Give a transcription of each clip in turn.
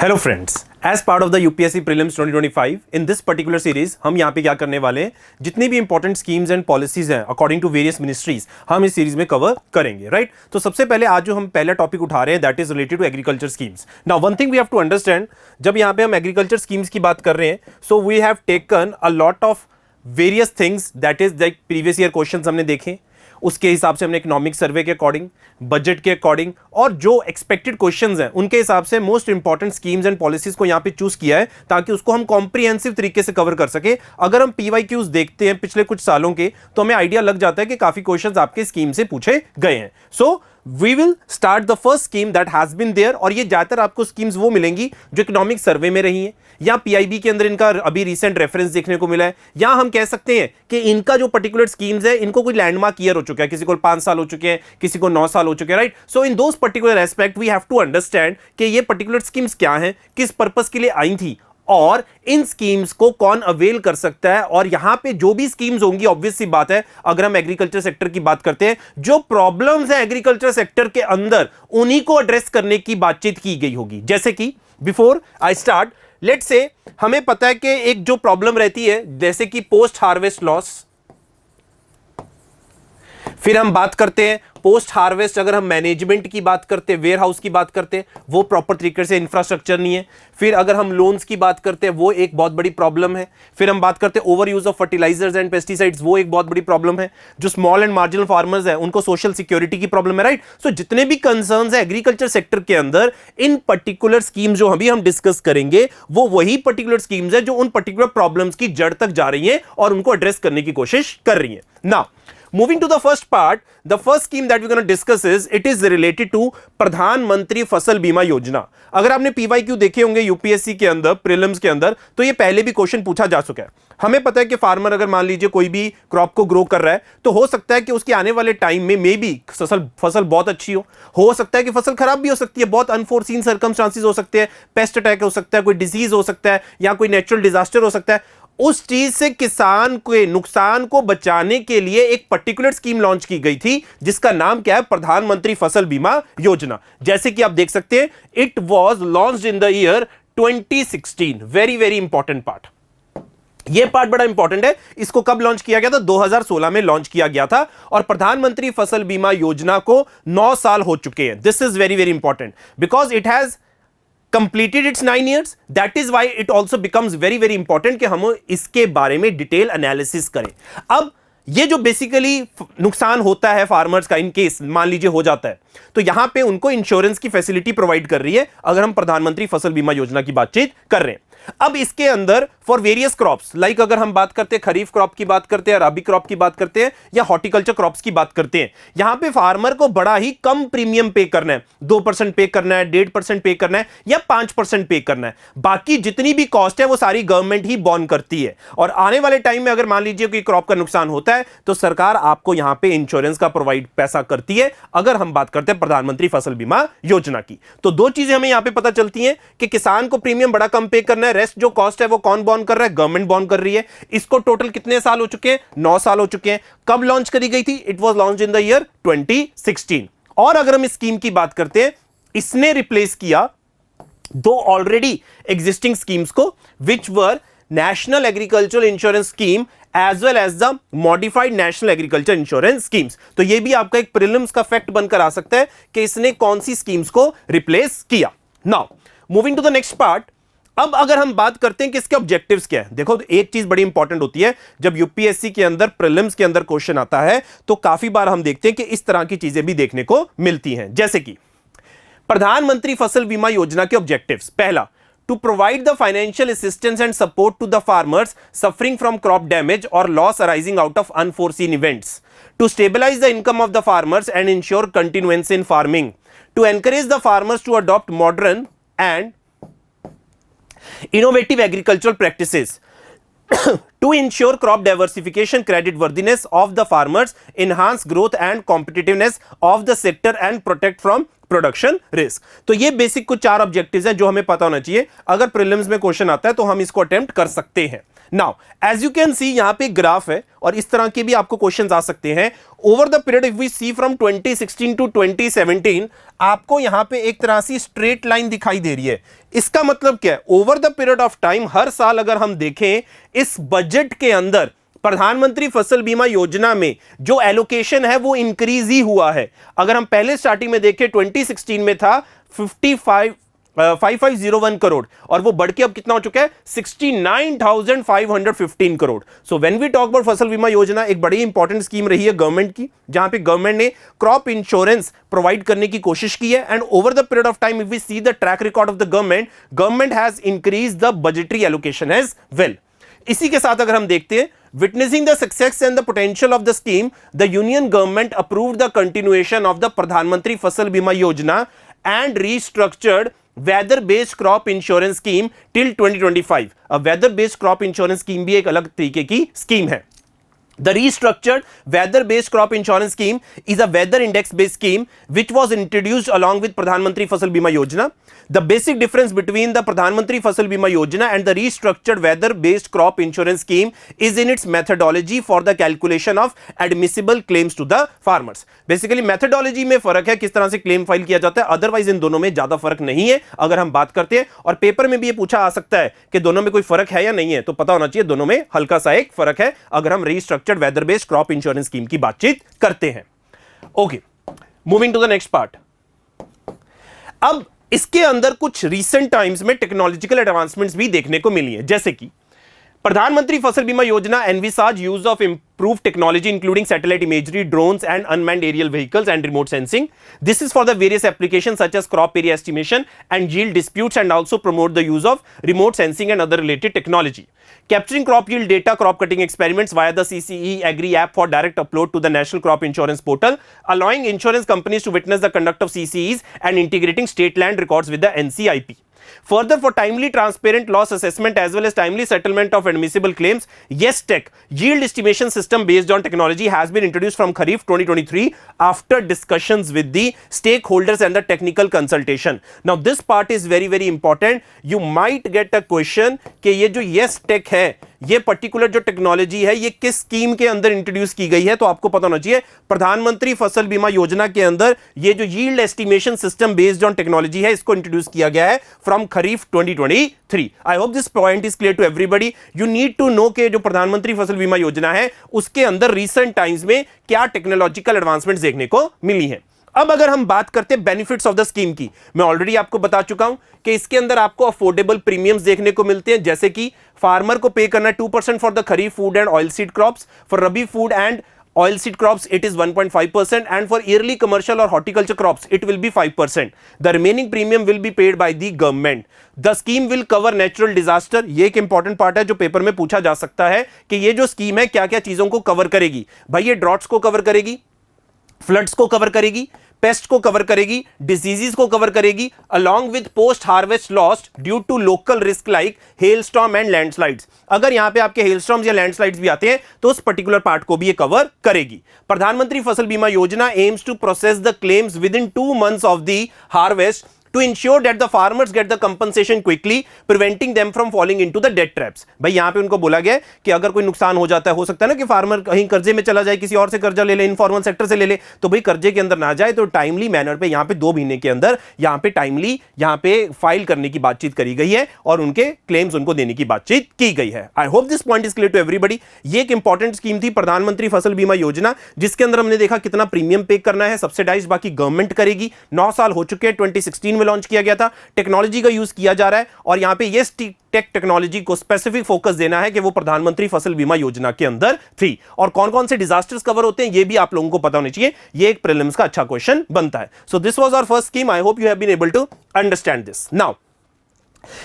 Hello friends, as part of the UPSC prelims 2025 in this particular series हम यहाँ पे क्या करने वाले हैं, जितनी भी इंपॉर्टेंट स्कीम्स एंड पॉलिसीज हैं अकॉर्डिंग टू वेरियस मिनिस्ट्रीज हम इस सीरीज में कवर करेंगे, राइट। तो सबसे पहले आज जो हम पहला टॉपिक उठा रहे हैं that is related to agriculture schemes. Now one thing we have to understand, जब यहाँ पे हम एग्रीकल्चर स्कीम्स की बात कर रहे हैं, so we have taken a lot of various things, that is like previous year questions हमने देखे, उसके हिसाब से हमने इकोनॉमिक सर्वे के अकॉर्डिंग, बजट के अकॉर्डिंग और जो एक्सपेक्टेड क्वेश्चंस हैं उनके हिसाब से most important schemes and policies को यहां पे चूज किया है ताकि उसको हम कॉम्प्रिहेंसिव तरीके से कवर कर सके। अगर हम पीवाईक्यूज देखते हैं पिछले कुछ सालों के तो हमें आइडिया लग जाता है कि काफी क्वेश्चंस आपके स्कीम से पूछे गए हैं। So we will start the first scheme that has been there, और ये ज्यादातर आपको स्कीम्स वो मिलेंगी जो इकोनॉमिक सर्वे में रही हैं या पीआईबी के अंदर इनका अभी रिसेंट रेफरेंस देखने को मिला है, या हम कह सकते हैं कि इनका जो पर्टिकुलर स्कीम्स है इनको कोई लैंडमार्क ईयर हो चुका है, किसी को 5 साल हो चुके हैं, किसी को 9 साल हो चुके हैं, right. So in those particular aspect we have to understand कि ये पर्टिकुलर स्कीम्स क्या हैं, किस पर्पस के लिए आई थी और इन स्कीम्स को कौन अवेल कर सकता है। और यहां पे जो भी स्कीम्स होंगी, ऑब्वियस सी बात है, अगर हम एग्रीकल्चर सेक्टर की बात करते हैं, जो प्रॉब्लम्स हैं एग्रीकल्चर सेक्टर के अंदर उन्हीं को एड्रेस करने की बातचीत की गई होगी। जैसे कि before I start, let's say हमें पता है कि एक जो प्रॉब्लम रहती है जैसे कि पोस्ट हार्वेस्ट लॉस, फिर हम बात करते हैं पोस्ट हार्वेस्ट, अगर हम मैनेजमेंट की बात करते हैं, वेयर हाउस की बात करते हैं, वो प्रॉपर तरीके से इंफ्रास्ट्रक्चर नहीं है। फिर अगर हम लोन्स की बात करते हैं, वो एक बहुत बड़ी प्रॉब्लम है। फिर हम बात करते हैं over use of fertilizers and pesticides, वो एक बहुत बड़ी प्रॉब्लम है। जो स्मॉल एंड मार्जिनल फार्मर्स हैं उनको सोशल सिक्योरिटी की प्रॉब्लम है, राइट। सो जितने भी कंसर्न्स है एग्रीकल्चर सेक्टर के अंदर, इन पर्टिकुलर स्कीम जो अभी हम डिस्कस करेंगे वो वही पर्टिकुलर स्कीम्स है जो उन पर्टिकुलर प्रॉब्लम्स की जड़ तक जा रही है और उनको एड्रेस करने की कोशिश कर रही है। Now moving to the first part, the first scheme that we're going to discuss is it is related to प्रधानमंत्री फसल बीमा योजना। अगर आपने पीवाईक्यू देखे होंगे यूपीएससी के अंदर प्रीलिम्स के अंदर, तो ये पहले भी क्वेश्चन पूछा जा चुका है। हमें पता है कि फार्मर अगर मान लीजिए कोई भी क्रॉप को ग्रो कर रहा है तो हो सकता है कि उसके आने वाले टाइम में मे बी फसल बहुत अच्छी हो सकता है कि फसल खराब भी हो सकती है, बहुत अनफोर्सीन सर्कमस्टांसेस हो सकते हैं, पेस्ट अटैक हो सकता है, कोई डिजीज हो सकता है या कोई नेचुरल डिजास्टर हो सकता है। उस चीज से किसान के नुकसान को बचाने के लिए एक पर्टिकुलर स्कीम लॉन्च की गई थी जिसका नाम क्या है, प्रधानमंत्री फसल बीमा योजना। जैसे कि आप देख सकते हैं, it was launched in the year 2016। Very very important part, ये पार्ट बड़ा इंपॉर्टेंट है। इसको कब लॉन्च किया गया था? 2016 में लॉन्च किया गया था और प्रधानमंत्री फसल बीमा योजना को 9 साल हो चुके हैं। This is very very important because it has completed its 9 years. That is why it also becomes very very important कि हम इसके बारे में डिटेल एनालिसिस करें। अब ये जो बेसिकली नुकसान होता है फार्मर्स का, इन केस मान लीजिए हो जाता है, तो यहां पे उनको इंश्योरेंस की फैसिलिटी प्रोवाइड कर रही है अगर हम प्रधानमंत्री फसल बीमा योजना की बातचीत कर रहे हैं। अब इसके अंदर फॉर वेरियस क्रॉप्स, लाइक अगर हम बात करते हैं खरीफ क्रॉप की बात करते हैं, रबी क्रॉप की बात करते हैं या हॉर्टिकल्चर क्रॉप्स की बात करते हैं, यहां पे फार्मर को बड़ा ही कम प्रीमियम पे करना है। 2% पे करना है, 1.5% पे करना है या 5% पे करना है। बाकी जितनी भी कॉस्ट है वो सारी गवर्नमेंट ही बॉर्न करती है। और आने वाले टाइम में अगर मान लीजिए कोई क्रॉप का नुकसान होता है तो सरकार आपको यहां पे इंश्योरेंस का प्रोवाइड पैसा करती है। अगर हम बात करते हैं प्रधानमंत्री फसल बीमा योजना की, तो दो चीजें हमें यहां पे पता चलती हैं कि किसान को प्रीमियम बड़ा कम पे करना है, रेस्ट जो कॉस्ट है वो कौन बॉर्न कर रहा है? गवर्नमेंट बॉर्न कर रही है। इसको टोटल कितने साल हो चुके हैं? 9 साल हो चुके हैं। कब लॉन्च करी गई थी? It was launch in the year 2016। और अगर हम इस स्कीम की बात करते हैं, इसने रिप्लेस किया दो ऑलरेडी एग्जिस्टिंग स्कीम्स को, which were national agriculture insurance scheme as well as the modified national agriculture insurance schemes. तो यह भी आपका एक प्रीलिम्स का फैक्ट बनकर आ सकता है कि इसने कौन सी स्कीम्स को रिप्लेस किया। Now moving to the next part, अब अगर हम बात करते हैं कि इसके ऑब्जेक्टिव्स क्या है, देखो एक चीज बड़ी इंपॉर्टेंट होती है जब यूपीएससी के अंदर प्रीलिम्स के अंदर क्वेश्चन आता है तो काफी बार हम देखते हैं कि इस तरह की चीजें भी देखने को मिलती हैं। जैसे कि प्रधानमंत्री फसल बीमा योजना के ऑब्जेक्टिव्स, पहला, to provide the financial assistance and support to the farmers suffering from crop damage और loss arising out of unforeseen events, to stabilise the income of the farmers and insure continuance in farming, to encourage the farmers to adopt modern and innovative agricultural practices, to ensure crop diversification, credit worthiness of the farmers, enhance growth and competitiveness of the sector and protect from production risk. तो ये basic कुछ 4 objectives हैं जो हमें पता होना चाहिए। अगर प्रीलिम्स में क्वेश्चन आता है तो हम इसको अटेम्प्ट कर सकते हैं। Now as you can see यहां पे ग्राफ है और इस तरह के भी आपको क्वेश्चंस आ सकते हैं। Over the period if we see from 2016 to 2017 आपको यहां पे एक तरह से स्ट्रेट लाइन दिखाई दे रही है। इसका मतलब क्या है? Over the period of time हर साल अगर हम देखें इस बजट के अंदर प्रधानमंत्री फसल बीमा योजना में जो एलोकेशन है वो इंक्रीज ही हुआ है। अगर हम पहले स्टार्टिंग में देखें 2016 में था 5501 करोड़ और वो बढ़ के अब कितना हो चुका है 69,515 crore. So when we talk about Fasal Bima योजना एक बड़ी इंपॉर्टेंट स्कीम रही है गवर्नमेंट की, जहां पे गवर्नमेंट ने क्रॉप इंश्योरेंस प्रोवाइड करने की कोशिश की है। And over the period of time if we see the track record of the government has increase the budgetary allocation as well. इसी के साथ अगर हम देखते हैं witnessing the success and the potential of the scheme, the union government approved the continuation of the Pradhan Mantri Fasal Bima Yojana and restructured weather-based crop insurance scheme till 2025. A weather-based crop insurance scheme भी एक अलग तरीके की scheme है। The restructured weather-based crop insurance scheme is a weather index-based scheme which was introduced along with Pradhan Mantri Fasal Bima Yojana. The basic difference between the Pradhan Mantri Fasal Bima Yojana and the restructured weather-based crop insurance scheme is in its methodology for the calculation of admissible claims to the farmers. Basically methodology में फर्क है, किस तरह से claim file किया जाता है, otherwise in दोनों में ज्यादा फर्क नहीं है अगर हम बात करते हैं। और पेपर में भी ये पूछा आ सकता है कि दोनों में कोई फर्क है या नहीं है, तो पता होना चाहिए दोनों में हल्का सा एक फर्क है अगर हम restructured weather based crop insurance scheme की बातचीत करते हैं। Okay, moving to the next part. अब इसके अंदर कुछ रीसेंट टाइम्स में टेक्नोलॉजिकल एडवांसमेंट्स भी देखने को मिली है, जैसे कि प्रधानमंत्री फसल बीमा योजना envisaged use of improved technology including satellite imagery, drones and unmanned aerial vehicles and remote sensing. This is for the various applications such as crop area estimation and yield disputes, and also promote the use of remote sensing and other related technology. Capturing crop yield data, crop cutting experiments via the CCE Agri app for direct upload to the National Crop Insurance Portal, allowing insurance companies to witness the conduct of CCEs and integrating state land records with the NCIP. Further, for timely transparent loss assessment as well as timely settlement of admissible claims, YesTech yield estimation system based on technology has been introduced from Kharif 2023 after discussions with the stakeholders and the technical consultation. Now this part is very very important. You might get a question कि ये जो YesTech है, ये particular जो technology है ये किस scheme के अंदर इंट्रोड्यूस की गई है, तो आपको पता होना चाहिए प्रधानमंत्री फसल बीमा योजना के अंदर ये जो yield estimation system based on technology है इसको इंट्रोड्यूस किया गया है from kharif 2023। I hope this point is clear to everybody. You need to know के जो प्रधानमंत्री फसल बीमा योजना है उसके अंदर रिसेंट टाइम्स में क्या टेक्नोलॉजिकल एडवांसमेंट्स देखने को मिली है। अब अगर हम बात करते हैं बेनिफिट्स ऑफ द स्कीम की, मैं ऑलरेडी आपको बता चुका हूं कि इसके अंदर आपको अफोर्डेबल प्रीमियम्स देखने को मिलते हैं, जैसे कि फार्मर को पे करना है 2% for the kharif food and oil seed crops, for rabi food and oil seed crops it is 1.5%, and for yearly commercial or horticulture crops it will be 5%. The remaining premium will be paid by the government. The scheme will cover natural disaster. ये एक important part है जो paper में पूछा जा सकता है कि ये जो स्कीम है क्या क्या चीजों को कवर करेगी। भाई ये ड्रॉट्स को कवर करेगी, फ्लड्स को कवर करेगी, पेस्ट को कवर करेगी, डिजीजेस को कवर करेगी, along with post harvest loss due to local risk like hailstorm and landslides. अगर यहां पे आपके हेलस्टॉर्म्स या लैंडस्लाइड्स भी आते हैं तो उस पर्टिकुलर पार्ट को भी ये कवर करेगी। प्रधानमंत्री Fasal Bima Yojana aims to process the claims within 2 months of the harvest to ensure that the farmers get the compensation quickly, preventing them from falling into the debt traps. भाई यहां पे उनको बोला गया है कि अगर कोई नुकसान हो जाता है, हो सकता है ना कि फार्मर कहीं कर्जे में चला जाए, किसी और से कर्जा ले ले, इनफॉर्मल सेक्टर से ले ले, तो भाई कर्जे के अंदर ना जाए, तो टाइमली मैनर पे यहां पे 2 महीने के अंदर यहां पे टाइमली यहां पे फाइल करने की बातचीत करी गई है और उनके क्लेम्स उनको देने की बातचीत की गई है। I hope this point is clear to everybody. ये एक इंपॉर्टेंट स्कीम थी प्रधानमंत्री फसल बीमा योजना, जिसके अंदर हमने देखा कितना प्रीमियम पे करना है, सब्सिडाइज बाकी गवर्नमेंट करेगी। 9 साल हो चुके हैं, 2016 में लॉन्च किया गया था, टेक्नोलॉजी का यूज किया जा रहा है और यहां पे ये टेक्नोलॉजी को स्पेसिफिक फोकस देना है कि वो प्रधानमंत्री फसल बीमा योजना के अंदर थी। और कौन कौन से डिजास्टर्स कवर होते हैं ये भी आप लोगों को पता होना चाहिए, ये एक प्रीलिम्स का अच्छा क्वेश्चन बनता है। So this was our first scheme. I hope you have been able to understand this. Now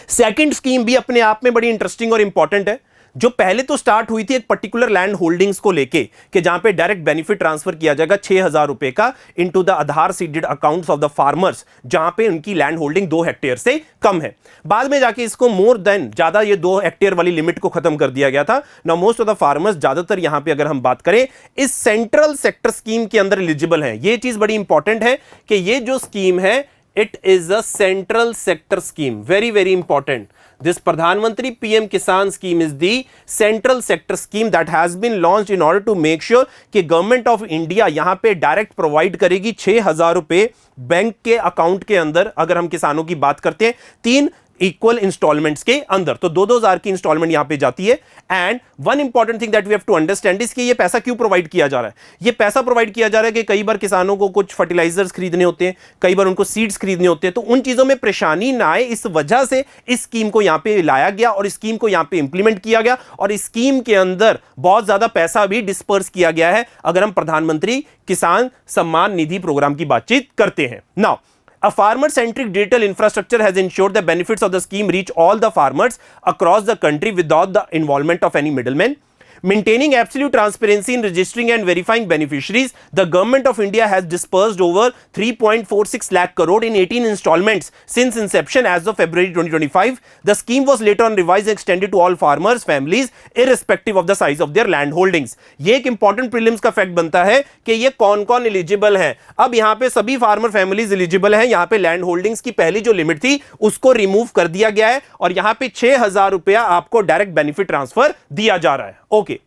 second scheme भी अपने आप में बड़ी इंटरेस्टिंग और इंपॉर्टेंट है। जो पहले तो स्टार्ट हुई थी एक पर्टिकुलर लैंड होल्डिंग्स को लेके कि जहां पे डायरेक्ट बेनिफिट ट्रांसफर किया जाएगा 6,000 रुपए का into the Aadhaar seeded accounts of the farmers जहां पे उनकी लैंड होल्डिंग 2 हेक्टेयर से कम है। बाद में जाके इसको मोर देन ज्यादा ये 2 हेक्टेयर वाली लिमिट को खत्म कर दिया गया था। Now most of the farmers ज्यादातर यहां पे अगर हम बात करें इस सेंट्रल सेक्टर स्कीम के अंदर एलिजिबल है। ये चीज बड़ी इंपॉर्टेंट है कि ये जो स्कीम है it is a central sector scheme, very very important. This Pradhan Mantri PM Kisan scheme is the central sector scheme that has been launched in order to make sure कि government of India यहां पे direct provide करेगी 6,000 रुपए bank के account के अंदर। अगर हम किसानों की बात करते हैं 3 इक्वल इंस्टॉलमेंट्स के अंदर, तो 2-2 हजार की इंस्टॉलमेंट यहां पे जाती है। And one important thing that we have to understand is कि ये पैसा क्यों प्रोवाइड किया जा रहा है। ये पैसा प्रोवाइड किया जा रहा है कि कई बार किसानों को कुछ फर्टिलाइजर्स खरीदने होते हैं, कई बार उनको सीड्स खरीदने होते हैं, तो उन चीजों में परेशानी ना आए इस वजह से इस स्कीम को यहां पे लाया गया और इस स्कीम को यहां पे इंप्लीमेंट किया गया और इस स्कीम के अंदर बहुत ज्यादा पैसा भी डिस्पर्स किया गया है अगर हम प्रधानमंत्री किसान सम्मान निधि प्रोग्राम की बातचीत करते हैं। Now a farmer-centric digital infrastructure has ensured the benefits of the scheme reach all the farmers across the country without the involvement of any middlemen. Maintaining absolute transparency in registering and verifying beneficiaries, the Government of India has disbursed over 3.46 lakh crore in 18 installments since inception as of February 2025. The scheme was later on revised and extended to all farmers, families, irrespective of the size of their land holdings. ये एक important prelims का fact बनता है कि ये कौन-कौन eligible है। अब यहाँ पे सभी फार्मर फैमिलीज एलिजिबल हैं। यहाँ पे लैंड होल्डिंग्स की पहली जो लिमिट थी उसको रिमूव कर दिया गया है और यहाँ पे 6,000 रुपया आपको डायरेक्ट बेनिफिट ट्रांसफर दिया जा रहा है। Okay,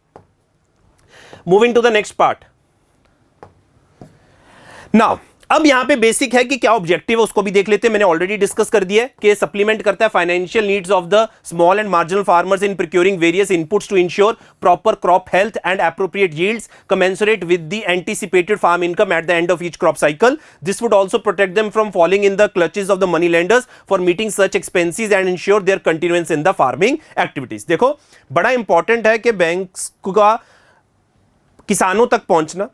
moving to the next part. Now अब यहां पे बेसिक है कि क्या ऑब्जेक्टिव है उसको भी देख लेते हैं। मैंने ऑलरेडी डिस्कस कर दिया है कि सप्लीमेंट करता है financial needs of the small and marginal farmers in procuring various inputs to ensure proper crop health and appropriate yields commensurate with the anticipated farm income at the end of each crop cycle. This would also protect them from falling in the clutches of the money lenders for meeting such expenses and ensure their continuance in the farming activities. देखो बड़ा important है कि banks का किसानों तक पहुंचना,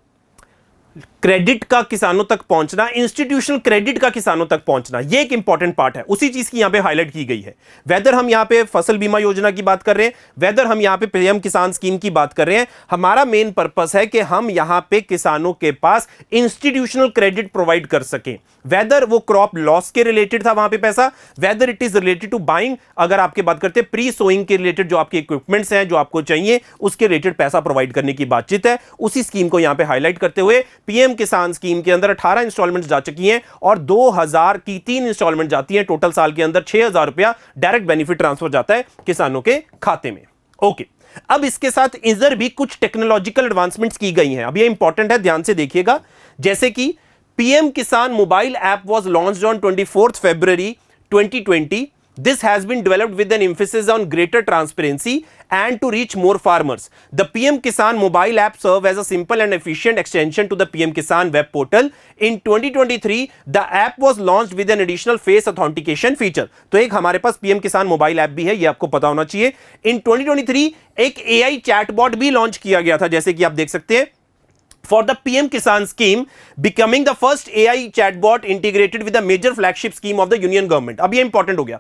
credit का किसानों तक पहुंचना, इंस्टीट्यूशनल क्रेडिट का किसानों तक पहुंचना, ये एक इंपॉर्टेंट पार्ट है। उसी चीज की यहां पे हाईलाइट की गई है। वेदर हम यहां पे फसल बीमा योजना की बात कर रहे हैं, वेदर हम यहां पे पीएम किसान स्कीम की बात कर रहे हैं, हमारा मेन पर्पस है कि हम यहां पे किसानों के पास इंस्टीट्यूशनल क्रेडिट प्रोवाइड कर सकें। वेदर वो क्रॉप लॉस के रिलेटेड था वहां पे पैसा, whether it is related to buying, अगर आपके बात करते हैं प्री सोइंग के रिलेटेड जो आपके इक्विपमेंट्स हैं जो आपको चाहिए उसके रिलेटेड पैसा प्रोवाइड करने की बातचीत है। उसी स्कीम को यहां पे हाईलाइट करते हुए पीएम किसान स्कीम के अंदर 18 इंस्टॉलमेंट जा चुकी हैं और 2,000 की 3 इंस्टॉलमेंट जाती हैं। टोटल साल के अंदर 6,000 रुपया डायरेक्ट बेनिफिट ट्रांसफर जाता है किसानों के खाते में। ओके, अब इसके साथ इधर भी कुछ टेक्नोलॉजिकल एडवांसमेंट्स की गई हैं। अब ये इंपॉर्टेंट है, ध्यान से देखिएगा। जैसे कि पीएम किसान mobile app was launched on 24 February 2020. This has been developed with an emphasis on greater transparency and to reach more farmers. The PM Kisan mobile app serves as a simple and efficient extension to the PM Kisan web portal. In 2023, the app was launched with an additional face authentication feature. तो एक हमारे पास PM Kisan mobile app भी है, ये आपको पता होना चाहिए। In 2023 एक AI चैटबॉट भी लॉन्च किया गया था, जैसे कि आप देख सकते हैं। For the PM Kisan scheme, becoming the first AI chatbot integrated with the major flagship scheme of the union government. अब ये इंपॉर्टेंट हो गया,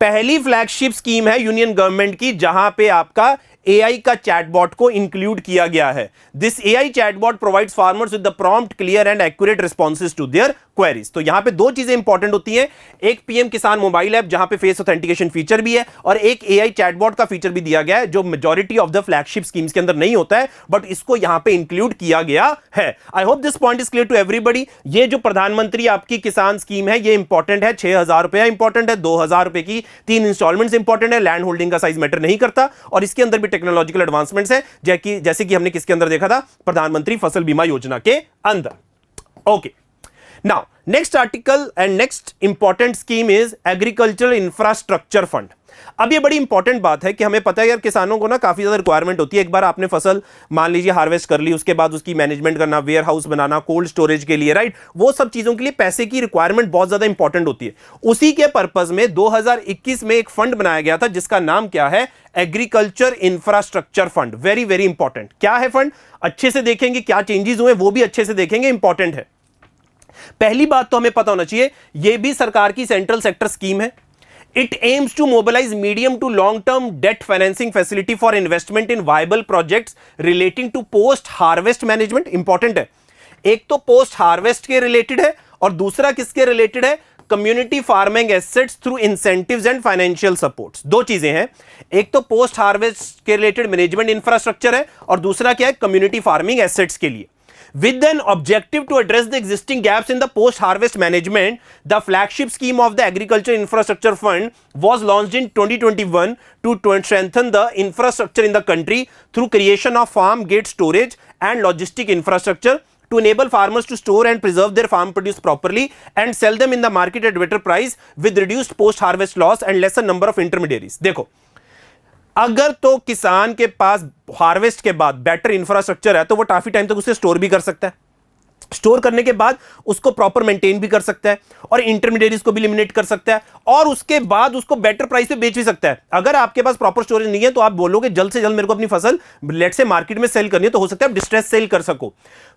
पहली फ्लैगशिप स्कीम है यूनियन गवर्नमेंट की जहां पे आपका AI का चैटबॉट को इंक्लूड किया गया है। This AI chatbot provides farmers with the prompt, clear and accurate responses to their queries. तो यहां पे दो चीजें इंपॉर्टेंट होती हैं, एक पीएम किसान मोबाइल ऐप जहां पे फेस ऑथेंटिकेशन फीचर भी है और एक AI चैटबॉट का फीचर भी दिया गया है जो majority of the flagship schemes के अंदर नहीं होता है, बट इसको यहां पे इंक्लूड किया गया है। I hope this point is clear to everybody. ये जो प्रधानमंत्री आपकी किसान स्कीम है ये इंपॉर्टेंट है, 6,000 रुपया इंपॉर्टेंट है, 2,000 रुपए की 3 इंस्टॉलमेंट्स इंपॉर्टेंट है, लैंड होल्डिंग का साइज मैटर नहीं करता और इसके अंदर भी टेक्नोलॉजिकल एडवांसमेंट्स है जैसे कि हमने किसके अंदर देखा था, प्रधानमंत्री फसल बीमा योजना के अंदर। Okay, now next article and next important scheme is agricultural infrastructure fund. अब ये बड़ी इंपॉर्टेंट बात है कि हमें पता है यार किसानों को ना काफी ज्यादा रिक्वायरमेंट होती है। एक बार आपने फसल मान लीजिए हार्वेस्ट कर ली, उसके बाद उसकी मैनेजमेंट करना, वेयर हाउस बनाना, कोल्ड स्टोरेज के लिए, राइट, वो सब चीजों के लिए पैसे की रिक्वायरमेंट बहुत ज्यादा इंपॉर्टेंट होती है। उसी के पर्पज में 2021 में एक फंड बनाया गया था जिसका नाम क्या है, agriculture infrastructure fund. Very very important. क्या है फंड, अच्छे से देखेंगे, क्या चेंजेस हुए वो भी अच्छे से देखेंगे, इंपॉर्टेंट है। पहली बात तो हमें पता होना चाहिए, यह भी सरकार की सेंट्रल सेक्टर स्कीम है। It aims to mobilize medium to long-term debt financing facility for investment in viable projects relating to post-harvest management. Important है, एक तो पोस्ट हार्वेस्ट के रिलेटेड है और दूसरा किसके रिलेटेड है, community farming assets through incentives and financial supports. दो चीजें हैं, एक तो पोस्ट हार्वेस्ट के रिलेटेड मैनेजमेंट इंफ्रास्ट्रक्चर है और दूसरा क्या है, कम्युनिटी फार्मिंग एसेट्स के लिए। With an objective to address the existing gaps in the post-harvest management, the flagship scheme of the Agriculture Infrastructure Fund was launched in 2021 to strengthen the infrastructure in the country through creation of farm gate storage and logistic infrastructure to enable farmers to store and preserve their farm produce properly and sell them in the market at better price with reduced post-harvest loss and lesser number of intermediaries। देखो, अगर तो किसान के पास harvest के बाद better infrastructure है तो वो काफी टाइम तक उसे स्टोर भी कर सकता है, स्टोर करने के बाद उसको प्रॉपर मेंटेन भी कर सकता है और इंटरमीडिएट्स को भी एलिमिनेट कर सकता है और उसके बाद उसको बेटर प्राइस पे बेच भी सकता है। अगर आपके पास प्रॉपर स्टोरेज नहीं है तो आप बोलोगे जल्द से जल्द मेरे को अपनी फसल लेट से मार्केट में सेल करनी है, तो हो सकता है आप डिस्ट्रेस सेल कर सको।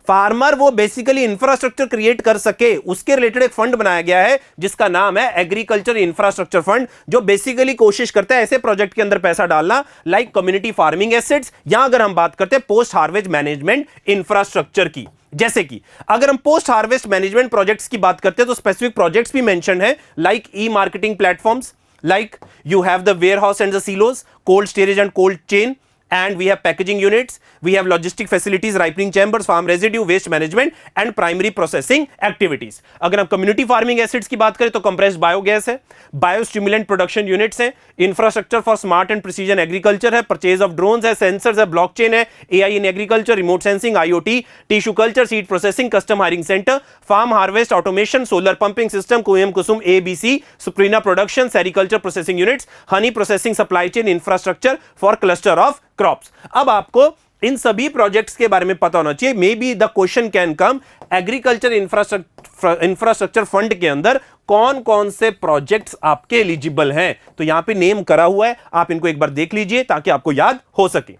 फार्मर वो बेसिकली इंफ्रास्ट्रक्चर क्रिएट कर सके उसके रिलेटेड एक फंड बनाया गया है जिसका नाम है एग्रीकल्चर इंफ्रास्ट्रक्चर फंड, जो बेसिकली कोशिश करता है ऐसे प्रोजेक्ट के अंदर पैसा डालना लाइक कम्युनिटी फार्मिंग एसेट्स, या अगर हम बात करते हैं पोस्ट हार्वेस्ट मैनेजमेंट इंफ्रास्ट्रक्चर की। जैसे कि अगर हम पोस्ट हार्वेस्ट मैनेजमेंट प्रोजेक्ट्स की बात करते हैं तो स्पेसिफिक प्रोजेक्ट्स भी मेंशन है like E marketing platforms, like you have the warehouse and the silos, cold storage and cold chain, and we have packaging units, we have logistic facilities, ripening chambers, farm residue, waste management and primary processing activities। अगर हम community farming assets की बात करें तो compressed biogas है, biostimulant production units है, infrastructure for smart and precision agriculture है, purchase of drones है, sensors है, blockchain है, AI in agriculture, remote sensing, IoT, tissue culture, seed processing, custom hiring center, farm harvest automation, solar pumping system, कुएम Kusum ABC, Suprina production, sericulture processing units, honey processing supply chain infrastructure for cluster of crops. अब आपको इन सभी projects के बारे में पता होना चाहिए। May be the question can come, agriculture infrastructure fund के अंदर कौन कौन से प्रोजेक्ट्स आपके एलिजिबल हैं, तो यहां पे नेम करा हुआ है, आप इनको एक बार देख लीजिए ताकि आपको याद हो सके।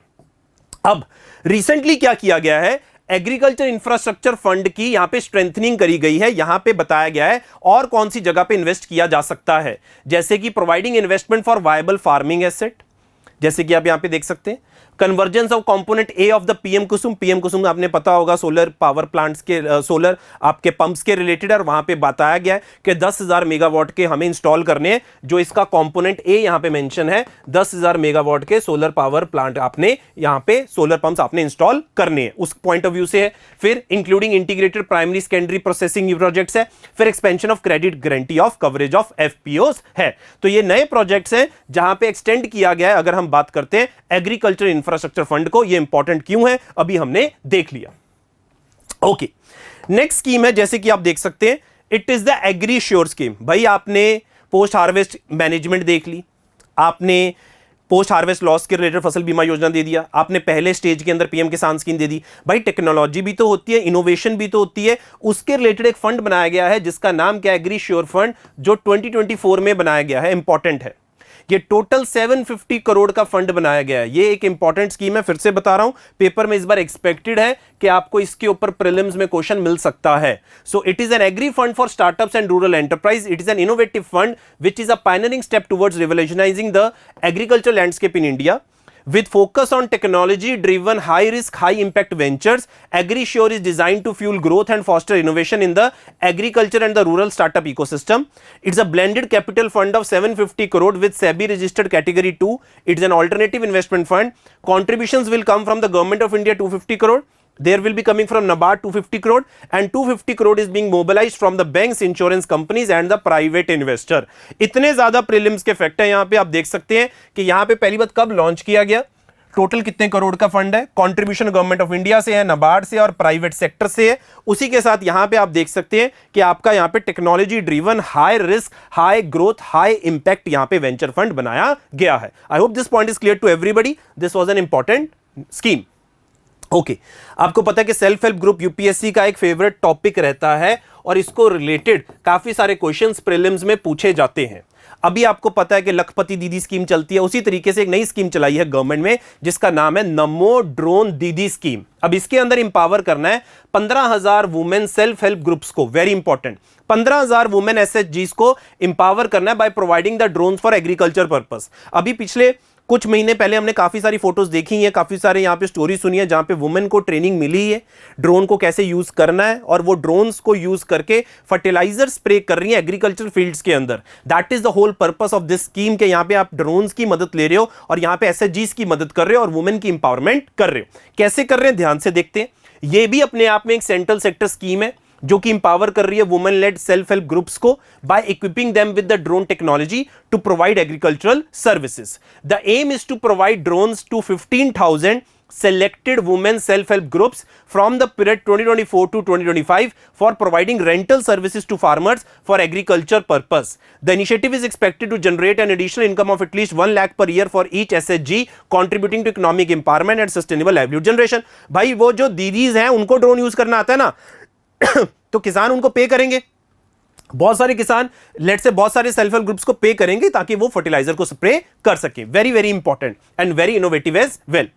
अब रिसेंटली क्या किया गया है, एग्रीकल्चर इंफ्रास्ट्रक्चर फंड की यहां पे स्ट्रेंथनिंग करी गई है। यहां पे बताया गया है और कौन सी जगह पे इन्वेस्ट किया जा सकता है, जैसे कि providing investment for viable farming asset, जैसे कि आप यहां पे देख सकते हैं convergence of component A of the PM Kusum आपने पता होगा सोलर पावर प्लांट्स के सोलर आपके पंप्स के रिलेटेड, और वहां पे बताया गया है कि 10,000 मेगावाट के हमें इंस्टॉल करने हैं, जो इसका कंपोनेंट ए यहां पे मेंशन है 10,000 मेगावाट के सोलर पावर प्लांट आपने यहां पे सोलर पंप्स आपने इंस्टॉल करने हैं, उस पॉइंट ऑफ व्यू से है। फिर including integrated primary secondary processing projects है, फिर expansion of credit guarantee of coverage of FPOs है। तो ये नए प्रोजेक्ट्स हैं जहां पे एक्सटेंड किया गया है। अगर हम बात करते हैं एग्रीकल्चर इंफ्रास्ट्रक्चर फंड को, ये इंपॉर्टेंट क्यों है अभी हमने देख लिया। ओके, नेक्स्ट स्कीम है जैसे कि आप देख सकते हैं, it is the agri sure scheme. भाई आपने पोस्ट हार्वेस्ट मैनेजमेंट देख ली, आपने पोस्ट हार्वेस्ट लॉस के रिलेटेड फसल बीमा योजना दे दिया, आपने पहले स्टेज के अंदर पीएम किसान स्कीम दे दी। भाई टेक्नोलॉजी भी तो होती है, इनोवेशन भी तो होती है, उसके रिलेटेड एक फंड बनाया गया है जिसका नाम क्या है, एग्री श्योर फंड, जो 2024 में बनाया गया है। इंपॉर्टेंट है, ये टोटल 750 करोड़ का फंड बनाया गया है। ये एक इंपॉर्टेंट स्कीम है, फिर से बता रहा हूं, पेपर में इस बार एक्सपेक्टेड है कि आपको इसके ऊपर प्रीलिम्स में क्वेश्चन मिल सकता है। So it is an agri fund for startups and rural enterprise. It is an innovative fund which is a pioneering step towards revolutionising the agriculture landscape in India with focus on technology driven high risk high impact ventures. AgriSure is designed to fuel growth and foster innovation in the agriculture and the rural startup ecosystem. It's a blended capital fund of 750 crore with SEBI registered category 2. It's an alternative investment fund. Contributions will come from the government of India 250 crore. There will be coming from NABARD 250 crore and 250 crore is being mobilized from the banks, insurance companies and the private investor. इतने ज्यादा prelims के fact है यहाँ पे, आप देख सकते हैं कि यहाँ पे पहली बात कब लॉन्च किया गया, टोटल कितने करोड़ का फंड है, कंट्रीब्यूशन गवर्नमेंट ऑफ इंडिया से है, नाबार्ड से और प्राइवेट सेक्टर से है। उसी के साथ यहाँ पे आप देख सकते हैं कि आपका यहाँ पे technology driven high risk high growth high impact यहाँ पे वेंचर फंड बनाया गया है। I hope this point is clear to everybody. This was an important scheme. Okay, आपको पता है कि सेल्फ हेल्प ग्रुप यूपीएससी का एक फेवरेट टॉपिक रहता है और इसको रिलेटेड काफी सारे क्वेश्चंस प्रीलिम्स में पूछे जाते हैं। अभी आपको पता है कि लखपति दीदी स्कीम चलती है, उसी तरीके से एक नई स्कीम चलाई है गवर्नमेंट में जिसका नाम है नमो ड्रोन दीदी स्कीम। अब इसके अंदर इंपावर करना है 15,000 वुमेन सेल्फ हेल्प ग्रुप्स को, वेरी इंपॉर्टेंट, 15,000 वुमेन एसएचजीज को इंपावर करना है by providing the drones for agriculture purpose. अभी पिछले कुछ महीने पहले हमने काफी सारी फोटोज देखी हैं, काफी सारे यहां पे स्टोरी सुनी है जहां पे वुमेन को ट्रेनिंग मिली है ड्रोन को कैसे यूज करना है, और वो ड्रोन्स को यूज करके फर्टिलाइजर स्प्रे कर रही है एग्रीकल्चर फील्ड्स के अंदर। That is the whole purpose of this scheme के यहां पे आप ड्रोन्स की मदद ले रहे हो और यहां पे एसएचजीज की मदद कर रहे हो और वुमेन की इंपावरमेंट कर रहे हो। कैसे कर रहे हैं ध्यान से देखते हैं। ये भी अपने आप में एक सेंट्रल सेक्टर स्कीम है जो कि इंपावर कर रही है women led self help groups को by equipping them with the drone technology to provide agricultural services. The aim is to provide drones to 15,000 selected women self-help groups from the period 2024 to 2025 for providing rental services to farmers for agriculture purpose. The initiative is expected to generate an additional income of at least 1 lakh per year for each SHG, contributing to economic empowerment and sustainable livelihood generation. भाई वो जो दीदीज हैं उनको drone use करना आता है ना तो किसान उनको पे करेंगे, बहुत सारे किसान लेट से बहुत सारे सेल्फ हेल्प ग्रुप्स को पे करेंगे ताकि वो फर्टिलाइजर को स्प्रे कर सके। Very very important and very innovative as well.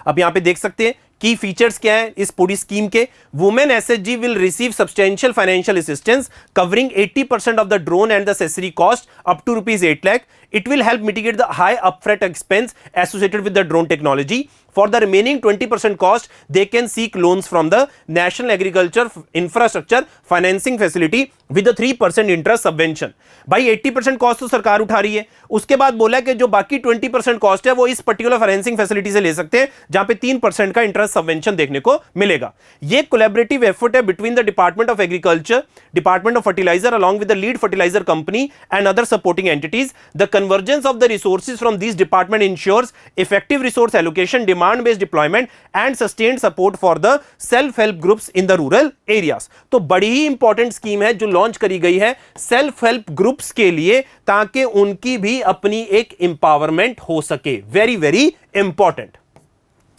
अब यहां पे देख सकते हैं की फीचर्स क्या है इस पूरी स्कीम के। Women SHG will receive substantial financial assistance covering 80% of the drone and the accessory cost up to ₹8 lakh. It will help mitigate the high upfront expense associated with the drone technology. For the remaining 20% cost, they can seek loans from the National Agriculture Infrastructure Financing Facility with a 3% interest subvention. भाई 80% cost तो सरकार उठा रही है, उसके बाद बोला कि जो बाकी 20% कॉस्ट है वो इस पर्टिकुलर फाइनेंसिंग फैसिलिटी से ले सकते हैं जहां पे 3% का इंटरेस्ट सबवेंशन देखने को मिलेगा। ये कोलैबोरेटिव एफर्ट है between the department of agriculture, department of fertilizer along with the lead fertilizer company and other supporting entities. The convergence of the resources from these departments ensures effective resource allocation, demand based deployment and sustained support for the self help groups in the rural areas. तो बड़ी ही important scheme है जो launch करी गई है self help groups के लिए ताकि उनकी भी अपनी एक एम्पावरमेंट हो सके। Very very important.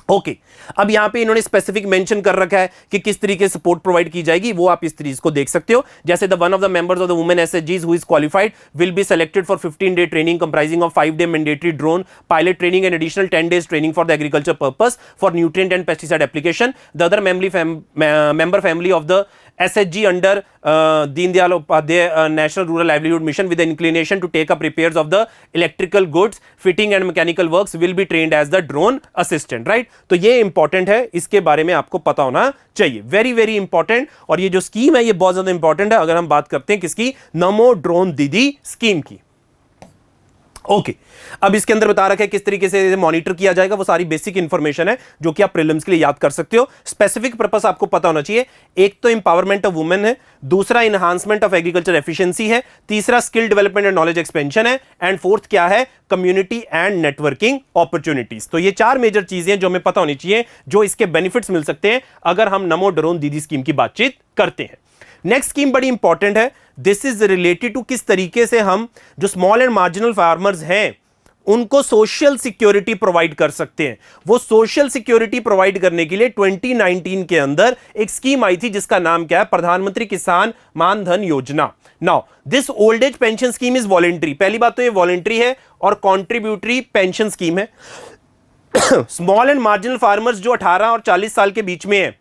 ओके अब यहां पे इन्होंने स्पेसिफिक मेंशन कर रखा है कि किस तरीके से सपोर्ट प्रोवाइड की जाएगी, वो आप इस तरीके को देख सकते हो। जैसे the one of the members of the women एसएचजीज who is qualified will be selected for 15-day training comprising of 5-day mandatory drone pilot training and additional 10 days training for the agriculture purpose for nutrient and pesticide application. The other member family of the SHG under Deen Dayal Upadhyay National Rural Livelihood Mission with the inclination to take up repairs of the electrical goods, fitting and mechanical works will be trained as the drone assistant, right? तो ये important है, इसके बारे में आपको पता होना चाहिए। Very very important. और ये जो स्कीम है ये बहुत ज्यादा इंपॉर्टेंट है अगर हम बात करते हैं किसकी, नमो ड्रोन दीदी स्कीम की। ओके अब इसके अंदर बता रखा है किस तरीके से मॉनिटर किया जाएगा, वो सारी बेसिक इंफॉर्मेशन है जो कि आप प्रीलिम्स के लिए याद कर सकते हो। स्पेसिफिक पर्पस आपको पता होना चाहिए। एक तो इंपावरमेंट ऑफ वुमेन है, दूसरा इनहांसमेंट ऑफ एग्रीकल्चर एफिशिएंसी है, तीसरा skill development and knowledge expansion है, एंड फोर्थ क्या है, कम्युनिटी एंड नेटवर्किंग अपॉर्चुनिटीज। तो ये 4 मेजर चीजें जो हमें पता होनी चाहिए जो इसके बेनिफिट्स मिल सकते हैं अगर हम नमो ड्रोन दीदी स्कीम की बातचीत करते हैं। नेक्स्ट स्कीम बड़ी इंपॉर्टेंट है। दिस इज रिलेटेड टू किस तरीके से हम जो स्मॉल एंड मार्जिनल फार्मर्स हैं उनको सोशल सिक्योरिटी प्रोवाइड कर सकते हैं। वो सोशल सिक्योरिटी प्रोवाइड करने के लिए 2019 के अंदर एक स्कीम आई थी जिसका नाम क्या है, प्रधानमंत्री किसान मान धन योजना। Now this old age pension scheme is voluntary. पहली बात तो ये वॉलेंट्री है और कॉन्ट्रीब्यूटरी पेंशन स्कीम है। स्मॉल एंड मार्जिनल फार्मर्स जो 18 और 40 साल के बीच में है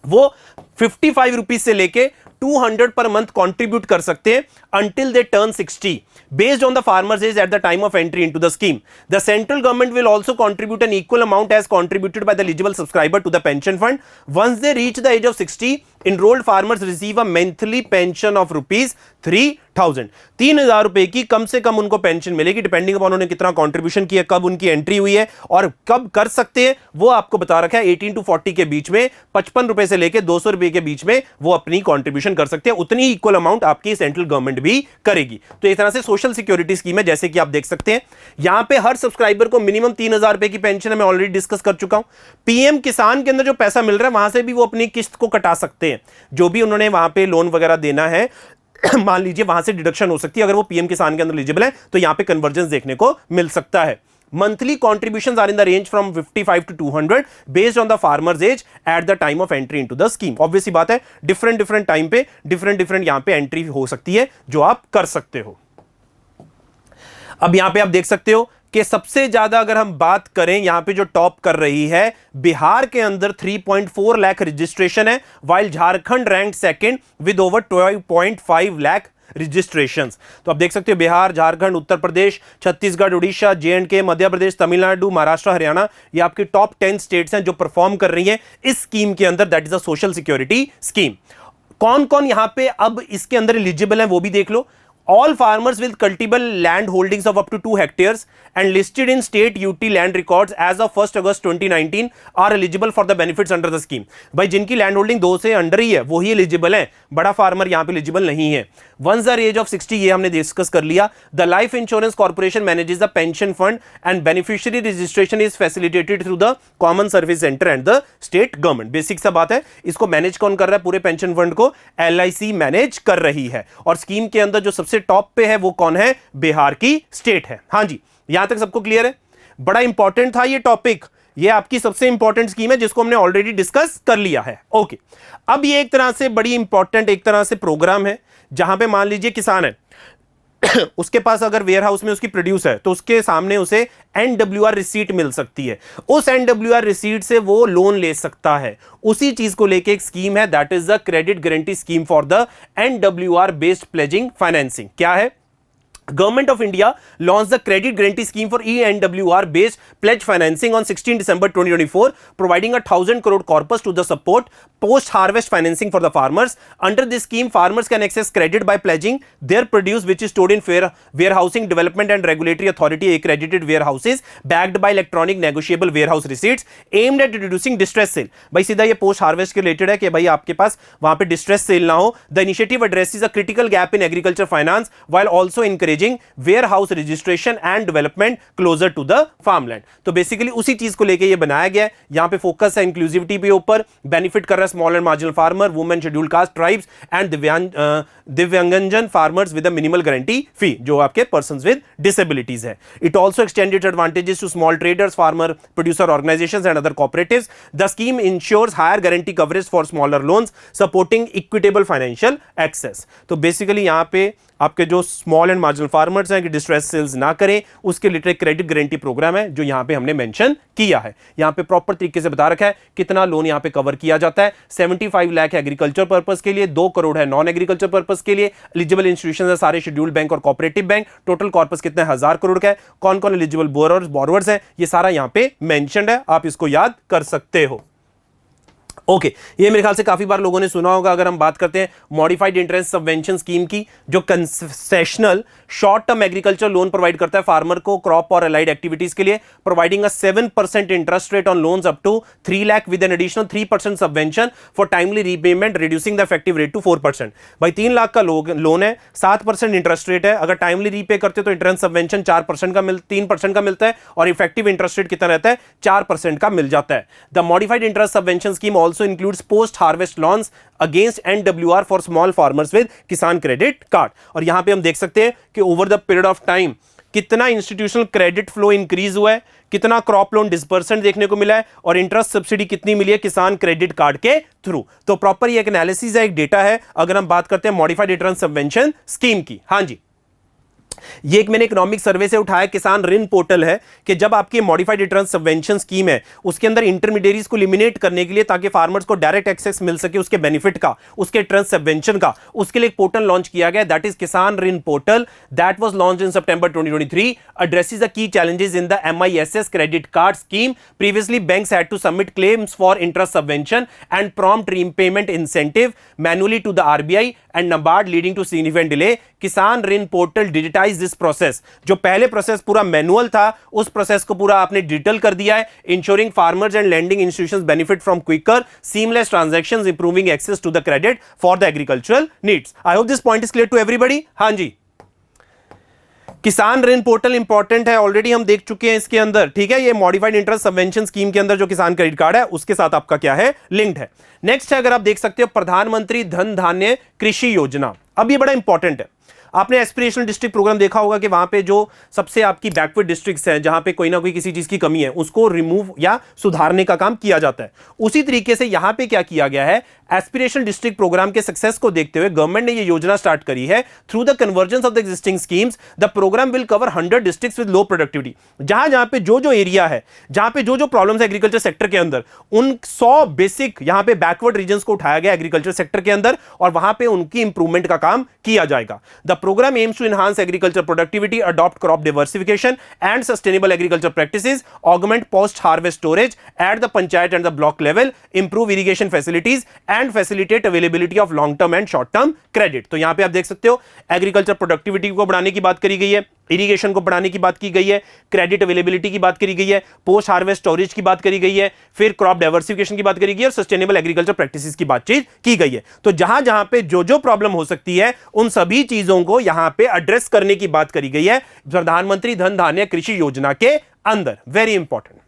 वो 55 रुपीज से लेके 200 पर मंथ कंट्रीब्यूट कर सकते हैं until they turn 60 based on the farmer's age at the time of entry into the scheme. The central government will also contribute an equal amount as contributed by the eligible subscriber to the pension fund. Once they reach the age of 60, enrolled farmers receive a monthly pension of ₹3,000. 3,000 रुपए की कम से कम उनको pension मिलेगी depending upon उन्होंने कितना contribution किया, कब उनकी एंट्री हुई है और कब कर सकते हैं वो आपको बता रखा है। 18 to 40 के बीच में 55 रुपए से लेकर 200 रुपए के बीच में वो अपनी कंट्रीब्यूशन कर सकते हैं। उतनी इक्वल अमाउंट आपकी सेंट्रल गवर्नमेंट भी करेगी। तो इस तरह से सोशल सिक्योरिटी स्कीम है जैसे कि आप देख सकते हैं। यहां पे हर सब्सक्राइबर को मिनिमम 3,000 रुपए की पेंशन है, मैं ऑलरेडी डिस्कस कर चुका हूं। पीएम किसान के अंदर जो पैसा मिल रहा है वहां से भी वो अपनी किस्त को कटा सकते हैं, जो भी उन्होंने वहां पे लोन वगैरह देना है मान लीजिए वहां से डिडक्शन हो सकती है। अगर वो पीएम किसान के अंदर एलिजिबल है तो यहां पे कन्वर्जेंस देखने को मिल सकता है। Monthly contributions are in the range from 55 to 200 based on the farmer's age at the time of entry into the scheme. Obviously बात है different time पे different यहाँ पे एंट्री हो सकती है जो आप कर सकते हो। अब यहां पे आप देख सकते हो कि सबसे ज्यादा अगर हम बात करें, यहां पे जो टॉप कर रही है बिहार के अंदर 3.4 लाख रजिस्ट्रेशन है, while Jharkhand rank second with over 12.5 lakh registrations. तो आप देख सकते हो बिहार, झारखंड, उत्तर प्रदेश, छत्तीसगढ़, उड़ीसा, जे&के, मध्य प्रदेश, तमिलनाडु, महाराष्ट्र, हरियाणा, ये आपकी टॉप 10 स्टेट्स हैं जो परफॉर्म कर रही हैं इस स्कीम के अंदर, that is a social security scheme. कौन कौन यहां पे अब इसके अंदर एलिजिबल है वो भी देख लो। All farmers with cultivable land holdings of up to 2 hectares and listed in state UT land records as of 1st August 2019 are eligible for the benefits under the scheme। भाई जिनकी लैंड होल्डिंग 2 से under ही है वो ही eligible है, बड़ा farmer यहां पे eligible नहीं है। वंस द एज ऑफ 60, ये हमने डिस्कस कर लिया। The life insurance corporation manages the pension fund and beneficiary registration is facilitated through the common service centre and the state government. Basic सा बात है, इसको मैनेज कौन कर रहा है? पूरे पेंशन फंड को LIC मैनेज कर रही है। और स्कीम के अंदर जो सबसे टॉप पे है वो कौन है? बिहार की स्टेट है। हां जी, यहां तक सबको क्लियर है? बड़ा इंपॉर्टेंट था ये टॉपिक, ये आपकी सबसे इंपॉर्टेंट स्कीम है जिसको हमने ऑलरेडी डिस्कस कर लिया है। ओके, अब ये एक तरह से बड़ी इंपॉर्टेंट एक तरह से प्रोग्राम है जहां पे मान लीजिए किसान है उसके पास अगर वेयर हाउस में उसकी प्रोड्यूस है तो उसके सामने उसे NWR रिसीट मिल सकती है, उस NWR रिसीट से वो लोन ले सकता है। उसी चीज को लेके एक स्कीम है, that is the credit guarantee scheme for the NWR based pledging financing. क्या है? Government of India launched the credit guarantee scheme for ENWR based pledge financing on 16 December 2024, providing a 1,000 crore corpus to the support post harvest financing for the farmers. Under this scheme, farmers can access credit by pledging their produce which is stored in warehousing development and regulatory authority accredited warehouses backed by electronic negotiable warehouse receipts aimed at reducing distress sale। भाई सीधा ये post harvest के related है कि भाई आपके पास वहां पे डिस्ट्रेस सेल ना हो। The initiative addresses a critical gap in agriculture finance while also encouraging warehouse registration and development closer to the farmland। तो बेसिकली उसी चीज को लेके ये बनाया गया है। यहां पे फोकस है इंक्लूसिविटी पे ऊपर, बेनिफिट कर रहा है small and marginal farmer, women, scheduled caste tribes and दिव्यांगजन farmers with a minimal guarantee fee, जो आपके पर्संस विद डिसेबिलिटीज है। It also extended advantages to small traders, farmer producer organisations and other cooperatives. The scheme insures higher guarantee coverage for smaller loans supporting equitable financial access. तो basically यहां पे आपके जो small and marginal farmers हैं कि distress sales ना करें, उसके लिए क्रेडिट गारंटी प्रोग्राम है जो यहां पे हमने मेंशन किया है। यहां पे प्रॉपर तरीके से बता रखा है कितना लोन यहां पे कवर किया जाता है। 75 लाख एग्रीकल्चर पर्पस के लिए, 2 करोड़ है नॉन एग्रीकल्चर पर्पस के लिए। एलिजिबल इंस्टीट्यूशंस है सारे शेड्यूल्ड बैंक और कोऑपरेटिव बैंक। टोटल कॉर्पस कितना है? 1000 करोड़ का है। कौन कौन एलिजिबल बोरोवर्स हैं ये सारा यहां पे मेंशन्ड है, आप इसको याद कर सकते हो। ओके, ये मेरे ख्याल से काफी बार लोगों ने सुना होगा। अगर हम बात करते हैं मॉडिफाइड इंटरेस्ट सबवेंशन स्कीम की, जो concessional short term agriculture loan provide करता है फार्मर को क्रॉप और अलाइड एक्टिविटीज के लिए, providing a 7% interest rate on loans up to 3 lakh with an additional 3% subvention for timely repayment, reducing the effective rate to 4%। भाई 3 लाख का लोन है, 7% interest rate है, अगर टाइमली रीपे करते तो इंटरेस्ट सबवेंशन 3% का मिलता है और इफेक्टिव इंटरेस्ट रेट कितना रहता है? 4% का मिल जाता है। The modified interest subvention scheme also includes post harvest loans against NWR for small farmers with किसान क्रेडिट कार्ड। और यहां पे हम देख सकते हैं कि over the period of time कितना इंस्टीट्यूशनल क्रेडिट फ्लो इंक्रीज हुआ है, कितना क्रॉप लोन डिस्पर्सेंट देखने को मिला है और इंटरेस्ट सब्सिडी कितनी मिली है किसान क्रेडिट कार्ड के थ्रू। तो प्रॉपर ये एक एनालिसिस है, एक डेटा है अगर हम बात करते हैं मॉडिफाइड इंटरेस्ट सबवेंशन स्कीम की। हां जी, ये एक मैंने इकोनॉमिक सर्वे से उठाया, किसान ऋण पोर्टल है, कि जब आपकी मॉडिफाइड इंटरेस्ट सबवेंशन स्कीम है उसके अंदर इंटरमीडिएरीज को एलिमिनेट करने के लिए ताकि फार्मर्स को डायरेक्ट एक्सेस मिल सके उसके बेनिफिट का, उसके इंटरेस्ट सबवेंशन का, उसके लिए एक पोर्टल लॉन्च किया गया, दैट इज किसान ऋण portal, that was launched in September 2023, addresses the key challenges in the MISS credit card scheme. Previously banks had to submit claims for interest subvention and prompt repayment incentive manually to the RBI and NABARD, leading to significant delay. Kisan ऋण portal digitise this process. जो पहले process पूरा manual था उस process को पूरा आपने digital कर दिया है, ensuring farmers and lending institutions benefit from quicker seamless transactions, improving access to the credit for the agricultural needs. I hope this point is clear to everybody. हां जी, किसान ऋण पोर्टल इंपॉर्टेंट है, ऑलरेडी हम देख चुके हैं इसके अंदर, ठीक है। ये मॉडिफाइड इंटरेस्ट सबवेंशन स्कीम के अंदर जो किसान क्रेडिट कार्ड है उसके साथ आपका क्या है? लिंक्ड है। नेक्स्ट है, अगर आप देख सकते हो, प्रधानमंत्री धन धान्य कृषि योजना। अब ये बड़ा इंपॉर्टेंट है। आपने एस्पिरेशनल डिस्ट्रिक्ट प्रोग्राम देखा होगा कि वहां पे जो सबसे आपकी बैकवर्ड डिस्ट्रिक्ट्स हैं, जहां पे कोई ना कोई किसी चीज की कमी है, उसको रिमूव या सुधारने का काम किया जाता है। उसी तरीके से यहां पे क्या किया गया है, एस्पिरेशनल डिस्ट्रिक्ट प्रोग्राम के सक्सेस को देखते हुए गवर्नमेंट ने ये योजना स्टार्ट करी है। Through the convergence of the existing schemes the programme will cover 100 districts with low productivity. जहां जहां पे जो एरिया है, जहां पे जो प्रॉब्लम्स है एग्रीकल्चर सेक्टर के अंदर, उन 100 बेसिक यहां पे बैकवर्ड रीजन्स को उठाया गया एग्रीकल्चर सेक्टर के अंदर, और वहां पे उनकी इंप्रूवमेंट का काम किया जाएगा। The programme aims to enhance agriculture productivity, adopt crop diversification and sustainable agriculture practices, augment post harvest storage at the panchayat and the block level, improve irrigation facilities and facilitate availability of long term and short term credit. तो यहां पे आप देख सकते हो agriculture productivity को बढ़ाने की बात करी गई है, इरिगेशन को बढ़ाने की बात की गई है, क्रेडिट अवेलेबिलिटी की बात करी गई है, पोस्ट हार्वेस्ट स्टोरेज की बात करी गई है, फिर क्रॉप डाइवर्सिफिकेशन की बात करी गई है और सस्टेनेबल एग्रीकल्चर प्रैक्टिसेस की बातचीत की गई है। तो जहां जहां पे जो प्रॉब्लम हो सकती है, उन सभी चीजों को यहां पे एड्रेस करने की बात करी गई है प्रधानमंत्री धन धान्य कृषि योजना के अंदर। Very important.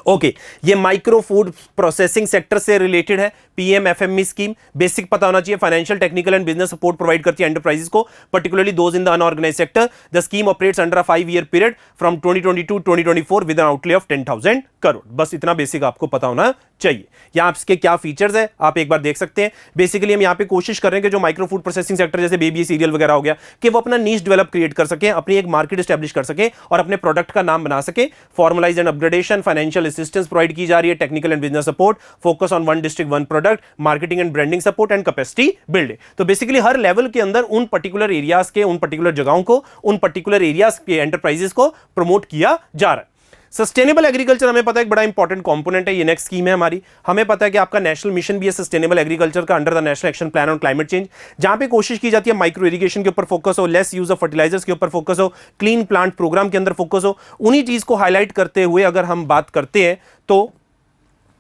ओके, ये माइक्रो फूड प्रोसेसिंग सेक्टर से रिलेटेड है। पीएमएफएमई स्कीम बेसिक पता होना चाहिए, financial technical and business support provide करती है एंटरप्राइजेस को, particularly those in the unorganised sector. The scheme operates under a 5-year period from 2022 to 2024 with N outlay of 10,000 crore. बस इतना बेसिक आपको पता होना चाहिए। यहां इसके क्या फीचर्स है आप एक बार देख सकते हैं। बेसिकली हम यहां पे कोशिश कर रहे हैं कि जो माइक्रो फूड प्रोसेसिंग सेक्टर जैसे बेबी सीरियल वगैरह हो गया, कि वो अपना नीश डेवलप क्रिएट कर सके, अपनी एक मार्केट एस्टैब्लिश कर सके और अपने प्रोडक्ट का नाम बना सके। Formalize and upgradation, financial assistance provide की जा रही है, technical and business support, focus on one district one product, marketing and branding support and capacity building. तो बेसिकली हर लेवल के अंदर उन पर्टिकुलर एरियाज के, उन पर्टिकुलर जगहों को, उन पर्टिकुलर एरियाज के एंटरप्राइजेस को प्रमोट किया जा रहा है। सस्टेनेबल एग्रीकल्चर हमें पता है एक बड़ा इंपॉर्टेंट कंपोनेंट है, ये नेक्स्ट स्कीम है हमारी। हमें पता है कि आपका नेशनल मिशन भी है सस्टेनेबल एग्रीकल्चर का under the national action plan on climate change, जहां पे कोशिश की जाती है माइक्रो इरिगेशन के ऊपर फोकस हो, लेस यूज ऑफ फर्टिलाइजर्स के ऊपर फोकस हो, क्लीन प्लांट प्रोग्राम के अंदर फोकस हो। उन्हीं चीज को हाईलाइट करते हुए अगर हम बात करते हैं तो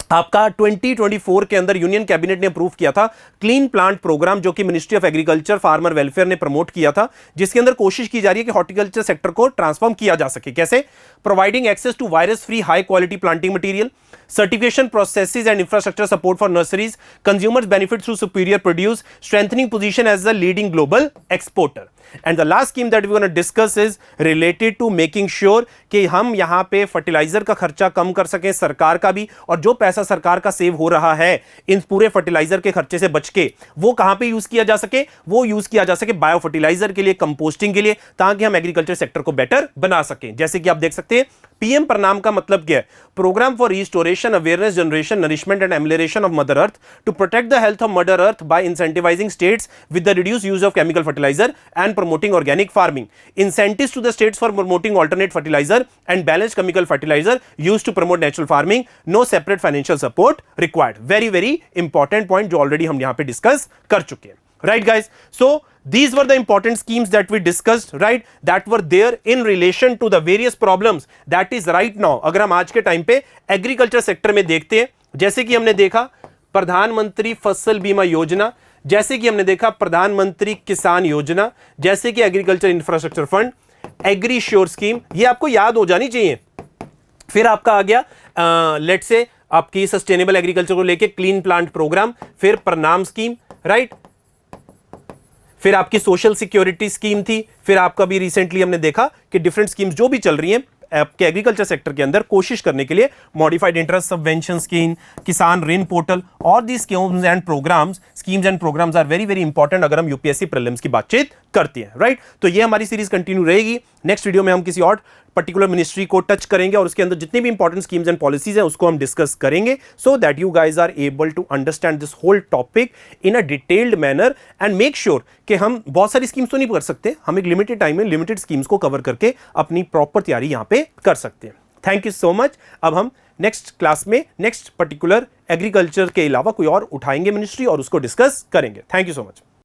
आपका 2024 के अंदर यूनियन कैबिनेट ने अप्रूव किया था क्लीन प्लांट प्रोग्राम, जो कि ministry of agriculture farmer welfare ने प्रमोट किया था, जिसके अंदर कोशिश की जा रही है कि हॉर्टिकल्चर सेक्टर को ट्रांसफॉर्म किया जा सके। कैसे? Providing access to virus free high quality planting material, certification processes and infrastructure support for nurseries, consumers benefit through superior produce, strengthening position as the leading global exporter. And the last scheme that we're going to discuss is related to making sure कि हम यहाँ पे fertiliser का खर्चा कम कर सकें सरकार का भी, और जो पैसा सरकार का सेव हो रहा है इन पूरे फर्टिलाइजर के खर्चे से बच के, वो कहाँ पे यूज किया जा सके? वो यूज किया जा सके बायो फर्टिलाइजर के लिए, कंपोस्टिंग के लिए, ताकि हम एग्रीकल्चर सेक्टर को बेटर बना सकें। जैसे कि आप देख सकते हैं पीएम प्रणाम का मतलब क्या है? Programme for restoration, awareness generation, nourishment and amelioration of mother earth to protect the health of mother earth by incentivising states with the reduce use of chemical fertiliser and promoting organic farming, incentives to the states for promoting alternate fertilizer and balanced chemical fertilizer used to promote natural farming, no separate financial support required. Very very important point जो already हम यहाँ पे discuss कर चुके हैं, right guys? So these were the important schemes that we discussed, right, that were there in relation to the various problems that is right now। अगर हम आज के टाइम पे एग्रीकल्चर सेक्टर में देखते हैं, जैसे कि हमने देखा प्रधानमंत्री फसल बीमा योजना, जैसे कि हमने देखा प्रधानमंत्री किसान योजना, जैसे कि agriculture infrastructure fund, agri sure scheme, ये आपको याद हो जानी चाहिए। फिर आपका आ गया लेट्स से आपकी सस्टेनेबल एग्रीकल्चर को लेके क्लीन प्लांट प्रोग्राम, फिर प्रणाम स्कीम, राइट, फिर आपकी सोशल सिक्योरिटी स्कीम थी, फिर आपका भी रिसेंटली हमने देखा कि डिफरेंट स्कीम्स जो भी चल रही हैं आपके एग्रीकल्चर सेक्टर के अंदर कोशिश करने के लिए, मॉडिफाइड इंटरेस्ट सबवेंशन स्कीम, किसान ऋण पोर्टल, और the schemes and programmes are very very important अगर हम यूपीएससी प्रीलिम्स की बातचीत करते हैं, राइट। तो ये हमारी सीरीज कंटिन्यू रहेगी। नेक्स्ट वीडियो में हम किसी और पर्टिकुलर मिनिस्ट्री को टच करेंगे और उसके अंदर जितनी भी इंपॉर्टेंट स्कीम्स एंड पॉलिसीज हैं उसको हम डिस्कस करेंगे, so that you guys are able to understand this whole topic in a detailed manner and make sure कि हम बहुत सारी स्कीम्स तो नहीं कर सकते, हम एक लिमिटेड टाइम में लिमिटेड स्कीम्स को कवर करके अपनी प्रॉपर तैयारी यहाँ पे कर सकते हैं। Thank you so much. अब हम नेक्स्ट क्लास में नेक्स्ट पर्टिकुलर एग्रीकल्चर के अलावा कोई और उठाएंगे मिनिस्ट्री और उसको डिस्कस करेंगे। Thank you so much.